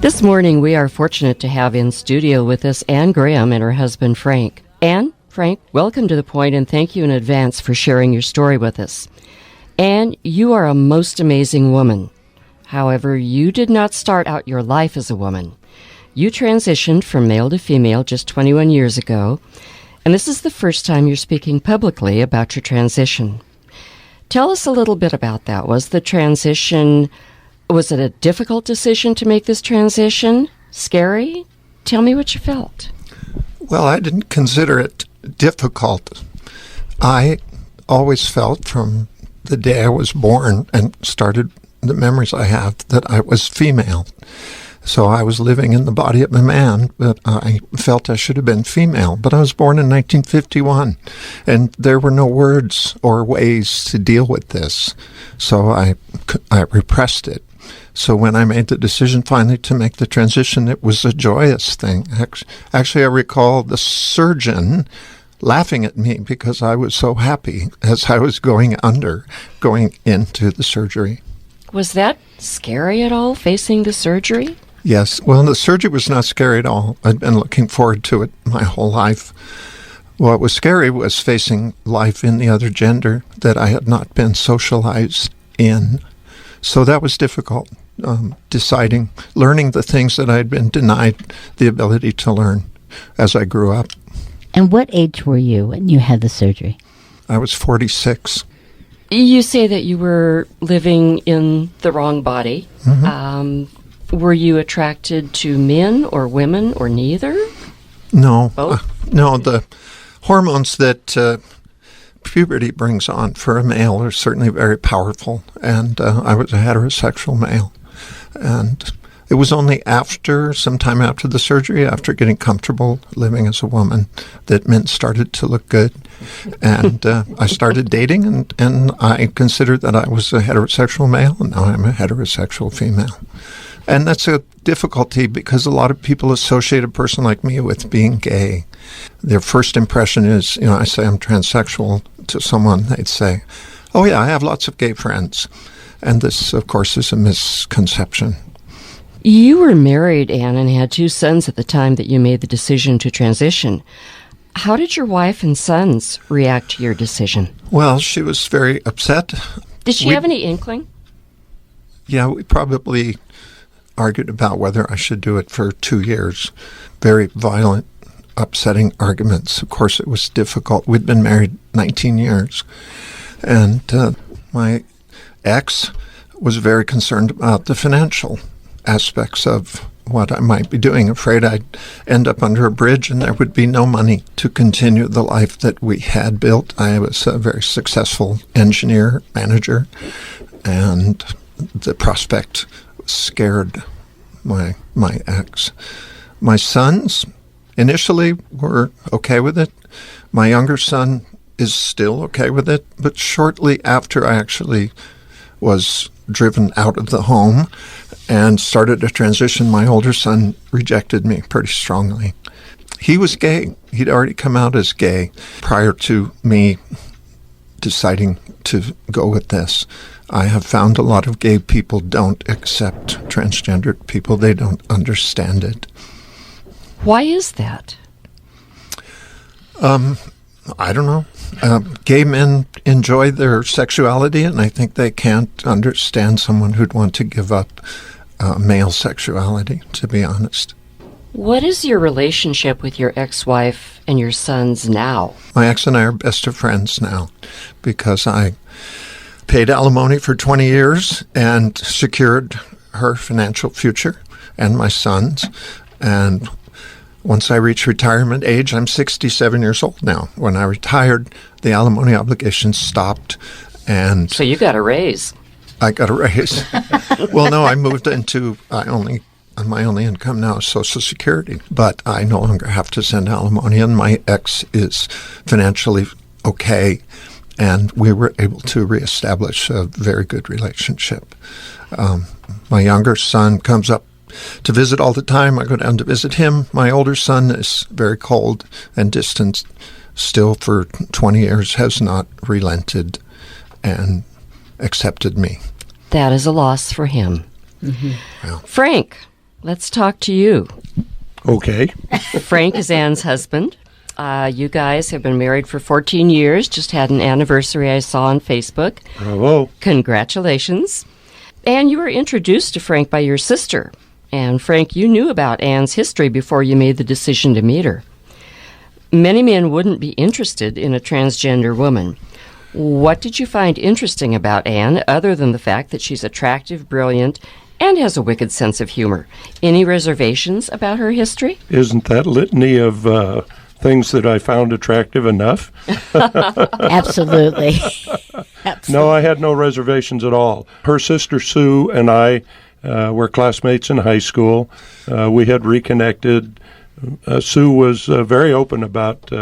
This morning, we are fortunate to have in studio with us Anne Graham and her husband, Frank. Anne, Frank, welcome to The Point, and thank you in advance for sharing your story with us. Anne, you are a most amazing woman. However, you did not start out your life as a woman. You transitioned from male to female just 21 years ago, and this is the first time you're speaking publicly about your transition. Tell us a little bit about that. Was it a difficult decision to make this transition? Scary? Tell me what you felt. Well, I didn't consider it difficult. I always felt from the day I was born and started the memories I have that I was female. So I was living in the body of a man, but I felt I should have been female. But I was born in 1951, and there were no words or ways to deal with this. So I repressed it. So when I made the decision finally to make the transition, it was a joyous thing. Actually, I recall the surgeon laughing at me because I was so happy as I was going into the surgery. Was that scary at all, facing the surgery? Yes. Well, the surgery was not scary at all. I'd been looking forward to it my whole life. What was scary was facing life in the other gender that I had not been socialized in. So that was difficult, learning the things that I had been denied the ability to learn as I grew up. And what age were you when you had the surgery? I was 46. You say that you were living in the wrong body. Mm-hmm. Were you attracted to men or women or neither? No. Both? No, the hormones that puberty brings on for a male are certainly very powerful, and I was a heterosexual male. And it was only sometime after the surgery, after getting comfortable living as a woman, that men started to look good. And I started dating, and I considered that I was a heterosexual male, and now I'm a heterosexual female. And that's a difficulty because a lot of people associate a person like me with being gay. Their first impression is, I say I'm transsexual to someone, they'd say, oh yeah, I have lots of gay friends. And this, of course, is a misconception. You were married, Anne, and had 2 sons at the time that you made the decision to transition. How did your wife and sons react to your decision? Well, she was very upset. Did she have any inkling? Yeah, we probably argued about whether I should do it for 2 years. Very violent, upsetting arguments. Of course, it was difficult. We'd been married 19 years. And my ex was very concerned about the financial aspects of what I might be doing, afraid I'd end up under a bridge and there would be no money to continue the life that we had built. I was a very successful engineer, manager, and the prospect scared my ex. My sons initially were okay with it. My younger son is still okay with it, but shortly after I actually was driven out of the home and started a transition, my older son rejected me pretty strongly. He was gay. He'd already come out as gay prior to me deciding to go with this. I have found a lot of gay people don't accept transgendered people. They don't understand it. Why is that? I don't know. Gay men enjoy their sexuality, and I think they can't understand someone who'd want to give up male sexuality, to be honest. What is your relationship with your ex-wife and your sons now? My ex and I are best of friends now because I paid alimony for 20 years and secured her financial future and my sons. And once I reached retirement age, I'm 67 years old now. When I retired, the alimony obligation stopped. And so you got a raise. I got a raise. Well, no, I moved into, my only income now is Social Security, but I no longer have to send alimony, and my ex is financially okay, and we were able to reestablish a very good relationship. My younger son comes up to visit all the time. I go down to visit him. My older son is very cold and distant, still for 20 years has not relented and accepted me. That is a loss for him. Mm-hmm. Well, Frank, let's talk to you. Okay. Frank is Ann's husband. You guys have been married for 14 years, just had an anniversary I saw on Facebook. Bravo. Congratulations. And you were introduced to Frank by your sister. And Frank, you knew about Ann's history before you made the decision to meet her. Many men wouldn't be interested in a transgender woman. What did you find interesting about Ann, other than the fact that she's attractive, brilliant, and has a wicked sense of humor? Any reservations about her history? Isn't that litany of things that I found attractive enough? Absolutely. No, I had no reservations at all. Her sister Sue and I were classmates in high school. We had reconnected. Sue was very open about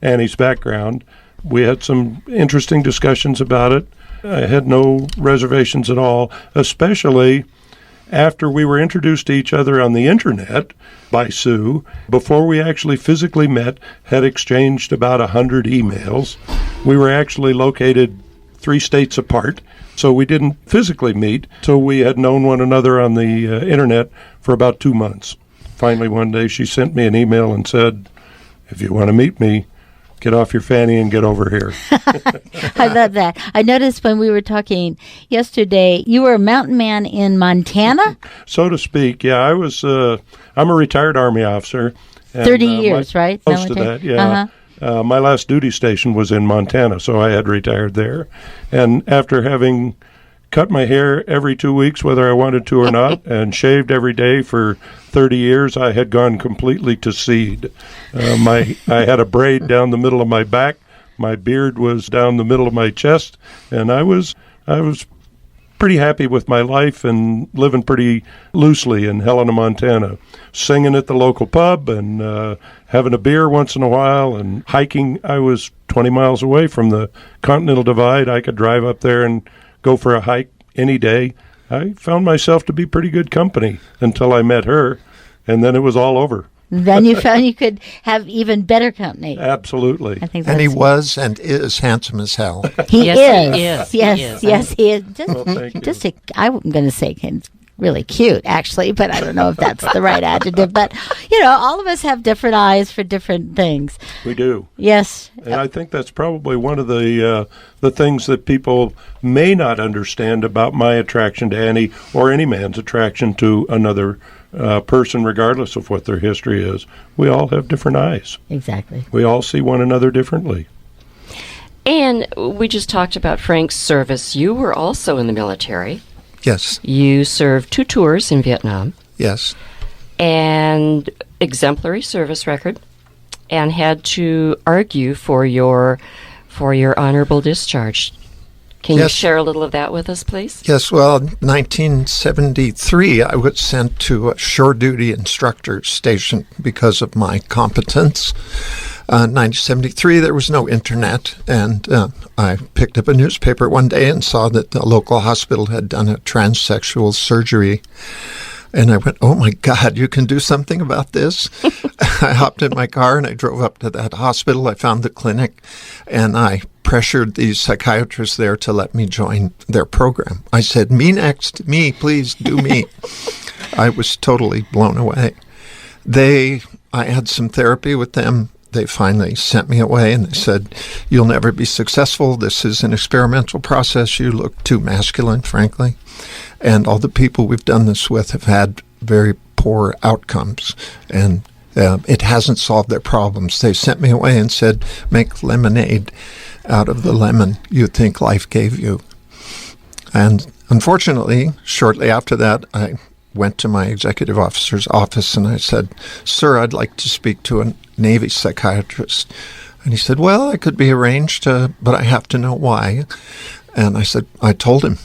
Annie's background. We had some interesting discussions about it. I had no reservations at all, especially after we were introduced to each other on the internet by Sue. Before we actually physically met, had exchanged about 100 emails. We were actually located 3 states apart, so we didn't physically meet. So we had known one another on the internet for about 2 months. Finally, one day she sent me an email and said, "If you want to meet me, get off your fanny and get over here." I love that. I noticed when we were talking yesterday, you were a mountain man in Montana? So to speak, yeah. I'm a retired Army officer. And, 30 years, right? Close to that, yeah. Uh-huh. My last duty station was in Montana, so I had retired there. And after having cut my hair every 2 weeks, whether I wanted to or not, and shaved every day for 30 years, I had gone completely to seed. I had a braid down the middle of my back. My beard was down the middle of my chest, and I was pretty happy with my life and living pretty loosely in Helena, Montana, singing at the local pub and having a beer once in a while and hiking. I was 20 miles away from the Continental Divide. I could drive up there and go for a hike any day. I found myself to be pretty good company until I met her, and then it was all over. Then you found you could have even better company. Absolutely. I think And he was and is handsome as hell. He Yes, is. he is. Yes, He is. yes, he is. Well, thank you. I'm going to say he's really cute, actually, but I don't know if that's the right adjective. But, all of us have different eyes for different things. We do. Yes. And I think that's probably one of the things that people may not understand about my attraction to Annie or any man's attraction to another person, regardless of what their history is. We all have different eyes. Exactly. We all see one another differently. And we just talked about Frank's service. You were also in the military. Yes, You served 2 tours in Vietnam yes. and exemplary service record, and had to argue for your honorable discharge. Can you Yes. share a little of that with us, please? Yes, well, in 1973, I was sent to a shore duty instructor station because of my competence. 1973, there was no internet, and I picked up a newspaper one day and saw that the local hospital had done a transsexual surgery. And I went, "Oh, my God, you can do something about this?" I hopped in my car and I drove up to that hospital. I found the clinic, and I pressured the psychiatrist there to let me join their program. I said, "Me next. Me, please do me." I was totally blown away. I had some therapy with them. They finally sent me away, and they said, "You'll never be successful. This is an experimental process. You look too masculine, frankly. And all the people we've done this with have had very poor outcomes, and it hasn't solved their problems." They sent me away and said, "Make lemonade out of the lemon you think life gave you." And unfortunately, shortly after that, I went to my executive officer's office and I said, "Sir, I'd like to speak to a Navy psychiatrist." And he said, "Well, it could be arranged, but I have to know why." And I told him.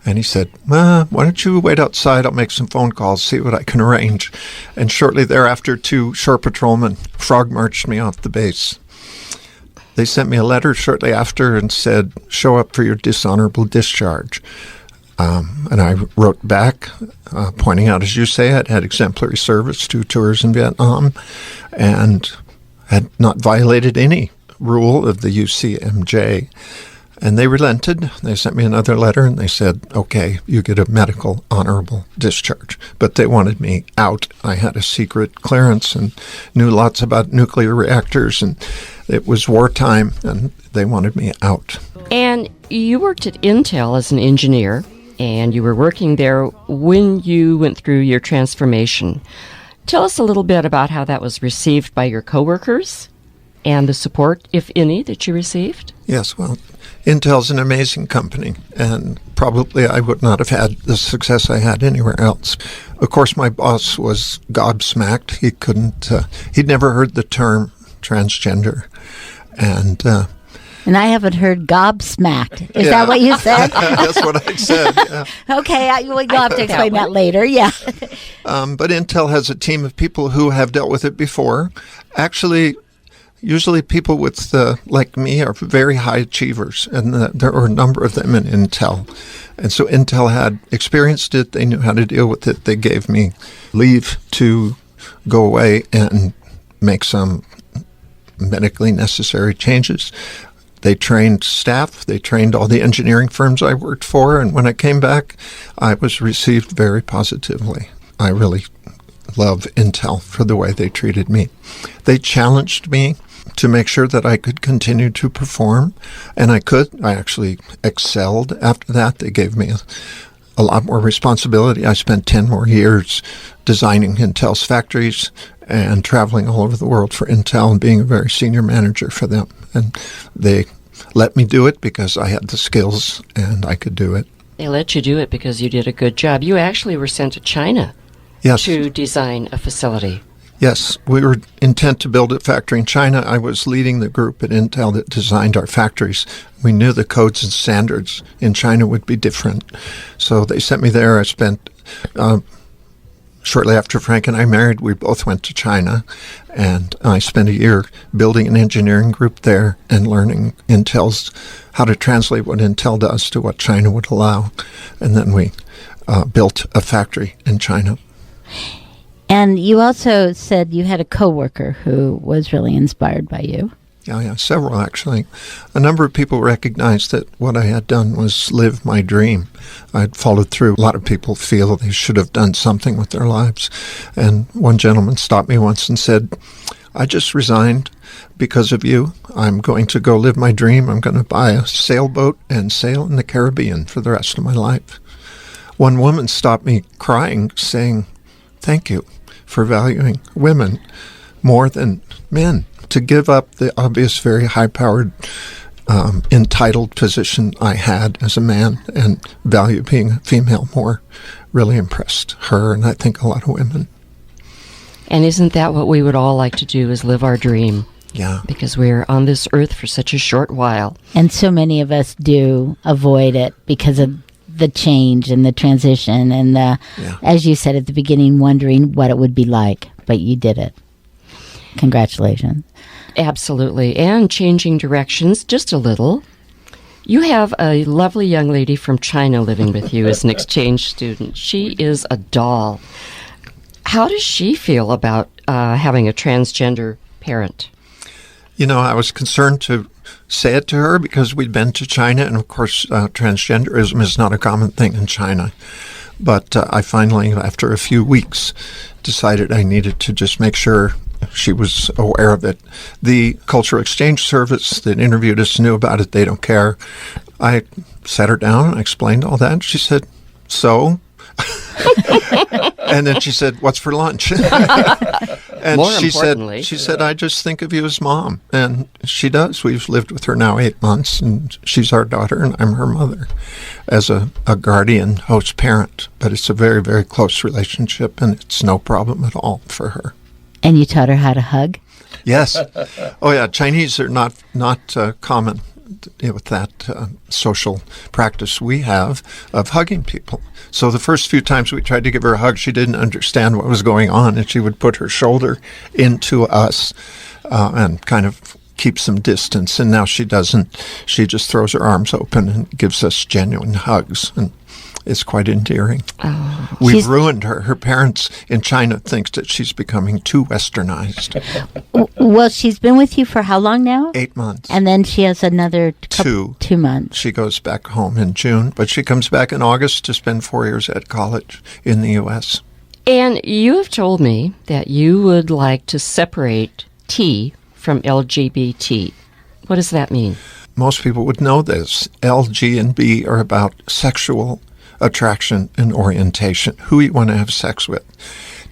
And he said, "Why don't you wait outside? I'll make some phone calls, see what I can arrange." And shortly thereafter, 2 shore patrolmen frog marched me off the base. They sent me a letter shortly after and said, "Show up for your dishonorable discharge." And I wrote back, pointing out, as you say, I'd had exemplary service, 2 tours in Vietnam, and had not violated any rule of the UCMJ. And they relented. They sent me another letter, and they said, okay, you get a medical honorable discharge. But they wanted me out. I had a secret clearance and knew lots about nuclear reactors, and it was wartime, and they wanted me out. And you worked at Intel as an engineer, and you were working there when you went through your transformation. Tell us a little bit about how that was received by your coworkers and the support, if any, that you received. Yes, well, Intel's an amazing company, and probably I would not have had the success I had anywhere else. Of course, my boss was gobsmacked. He'd never heard the term transgender, and I haven't heard gobsmacked. Is that what you said? That's what I said. Yeah. Okay, you'll have to explain that later. Yeah. But Intel has a team of people who have dealt with it before. Actually, usually people with like me are very high achievers, and there are a number of them in Intel. And so Intel had experienced it. They knew how to deal with it. They gave me leave to go away and make some medically necessary changes. They trained staff. They trained all the engineering firms I worked for. And when I came back, I was received very positively. I really love Intel for the way they treated me. They challenged me to make sure that I could continue to perform, and I could. I actually excelled after that. They gave me a lot more responsibility. I spent 10 more years designing Intel's factories and traveling all over the world for Intel and being a very senior manager for them. And they let me do it because I had the skills and I could do it. They let you do it because you did a good job. You actually were sent to China to design a facility. Yes, we were intent to build a factory in China. I was leading the group at Intel that designed our factories. We knew the codes and standards in China would be different. So they sent me there. I spent, shortly after Frank and I married, we both went to China. And I spent a year building an engineering group there and learning how to translate what Intel does to what China would allow. And then we built a factory in China. And you also said you had a coworker who was really inspired by you. Yeah, several actually. A number of people recognized that what I had done was live my dream. I'd followed through. A lot of people feel they should have done something with their lives. And one gentleman stopped me once and said, I just resigned because of you. I'm going to go live my dream. I'm going to buy a sailboat and sail in the Caribbean for the rest of my life. One woman stopped me crying, saying, thank you for valuing women more than men, to give up the obvious, very high-powered, entitled position I had as a man and value being a female more, really impressed her and I think a lot of women. And isn't that what we would all like to do, is live our dream? Yeah. Because we're on this earth for such a short while. And so many of us do avoid it because of the change and the transition and as you said at the beginning, wondering what it would be like, but you did it. Congratulations. Absolutely. And changing directions just a little. You have a lovely young lady from China living with you as an exchange student. She is a doll. How does she feel about having a transgender parent? You know, I was concerned to say it to her because we'd been to China, and of course, transgenderism is not a common thing in China. But I finally, after a few weeks, decided I needed to just make sure she was aware of it. The Cultural Exchange Service that interviewed us knew about it. They don't care. I sat her down and explained all that. She said, so? And then she said, what's for lunch? And More she importantly, said, I just think of you as mom. And she does. We've lived with her now 8 months, and she's our daughter, and I'm her mother as a guardian, host parent. But it's a very, very close relationship, and it's no problem at all for her. And you taught her how to hug? Yes. Oh, yeah. Chinese are not common with that social practice we have of hugging people. So the first few times we tried to give her a hug, she didn't understand what was going on, and she would put her shoulder into us and kind of keep some distance. And now she doesn't. She just throws her arms open and gives us genuine hugs. And is quite endearing. Oh. We've ruined her. Her parents in China think that she's becoming too westernized. Well, she's been with you for how long now? 8 months. And then she has another 2 months. She goes back home in June, but she comes back in August to spend 4 years at college in the U.S. And you have told me that you would like to separate T from LGBT. What does that mean? Most people would know this. L, G, and B are about sexual attraction and orientation, who you want to have sex with.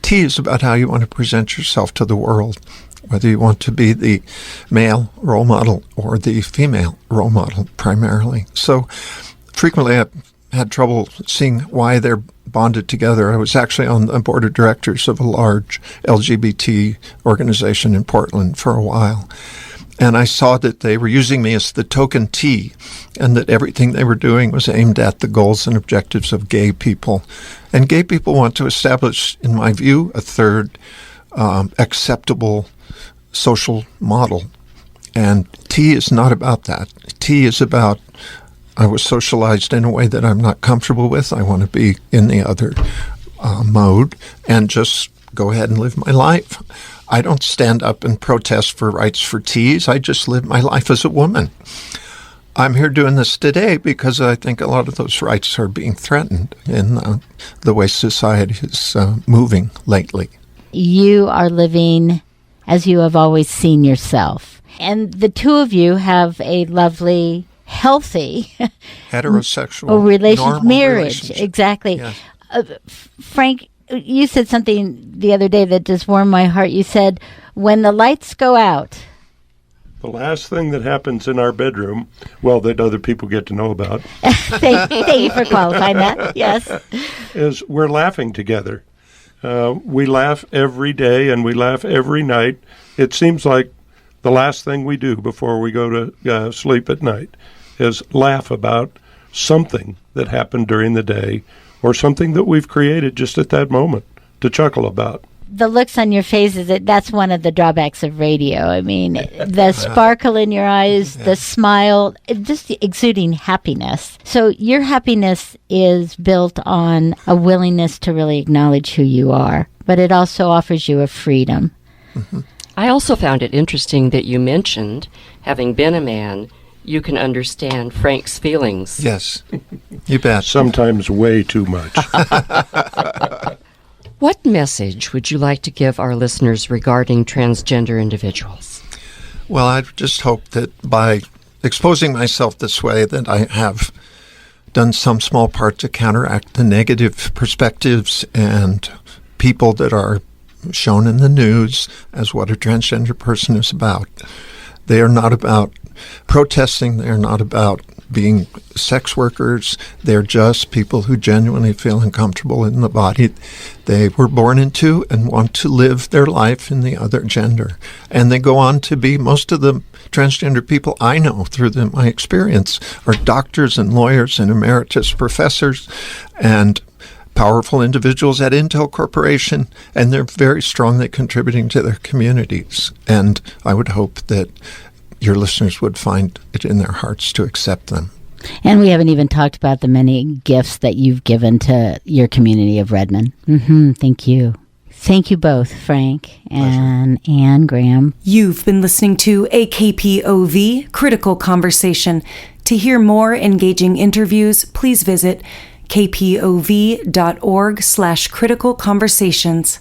T is about how you want to present yourself to the world, whether you want to be the male role model or the female role model primarily. So frequently I've had trouble seeing why they're bonded together. I was actually on the board of directors of a large LGBT organization in Portland for a while. And I saw that they were using me as the token T, and that everything they were doing was aimed at the goals and objectives of gay people. And gay people want to establish, in my view, a third acceptable social model. And T is not about that. T is about, I was socialized in a way that I'm not comfortable with. I want to be in the other mode and just go ahead and live my life. I don't stand up and protest for rights for T's. I just live my life as a woman. I'm here doing this today because I think a lot of those rights are being threatened in the way society is moving lately. You are living as you have always seen yourself. And the two of you have a lovely, healthy heterosexual marriage. Exactly. Yes. Frank, you said something the other day that just warmed my heart. You said, when the lights go out. The last thing that happens in our bedroom, well, that other people get to know about. Thank you for qualifying that. Yes. Is we're laughing together. We laugh every day and we laugh every night. It seems like the last thing we do before we go to sleep at night is laugh about something that happened during the day or something that we've created just at that moment to chuckle about. The looks on your faces, that's one of the drawbacks of radio. I mean, the sparkle in your eyes, the smile, just exuding happiness. So your happiness is built on a willingness to really acknowledge who you are, but it also offers you a freedom. Mm-hmm. I also found it interesting that you mentioned, having been a man, you can understand Frank's feelings. Yes, you bet. Sometimes way too much. What message would you like to give our listeners regarding transgender individuals? Well, I just hope that by exposing myself this way that I have done some small part to counteract the negative perspectives and people that are shown in the news as what a transgender person is about. They are not about protesting. They are not about being sex workers. They're just people who genuinely feel uncomfortable in the body they were born into and want to live their life in the other gender. And they go on to be, most of the transgender people I know through my experience are doctors and lawyers and emeritus professors and powerful individuals at Intel Corporation, and they're very strongly contributing to their communities. And I would hope that your listeners would find it in their hearts to accept them. And we haven't even talked about the many gifts that you've given to your community of Redmond. Thank you. Thank you both, Frank and Anne Graham. You've been listening to a KPOV Critical Conversation. To hear more engaging interviews, please visit kpov.org/criticalconversations.